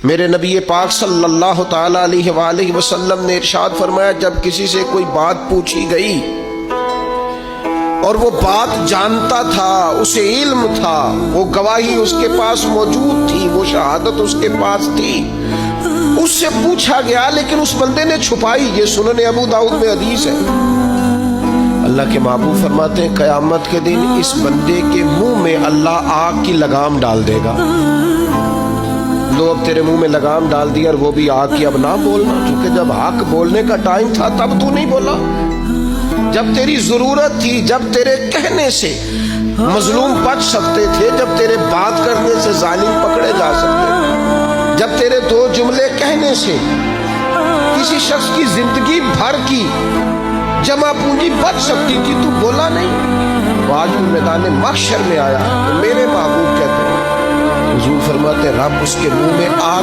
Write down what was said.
میرے نبی پاک صلی اللہ تعالی علیہ وآلہ وسلم نے ارشاد فرمایا، جب کسی سے کوئی بات پوچھی گئی اور وہ بات جانتا تھا، اسے علم تھا، وہ گواہی اس کے پاس موجود تھی، وہ شہادت اس کے پاس تھی، اس سے پوچھا گیا لیکن اس بندے نے چھپائی۔ یہ سنن ابو داؤد میں حدیث ہے۔ اللہ کے محبوب فرماتے ہیں قیامت کے دن اس بندے کے منہ میں اللہ آگ کی لگام ڈال دے گا۔ لو اب تیرے منہ میں لگام ڈال دی اور وہ بھی آگ کی، اب نہ بولنا، کیونکہ جب حق بولنے کا ٹائم تھا تب تو نہیں بولا، جب تیری ضرورت تھی، جب تیرے کہنے سے مظلوم بچ سکتے تھے، جب تیرے بات کرنے سے ظالم پکڑے جا سکتے تھے، جب تیرے دو جملے کہنے سے کسی شخص کی زندگی بھر کی جمع پونجی بچ سکتی تھی، تو بولا نہیں۔ وہ آج میدان محشر میں آیا تو میرے محبوب کہتے ہیں، حضور فرماتے ہیں رب اس کے منہ میں آگ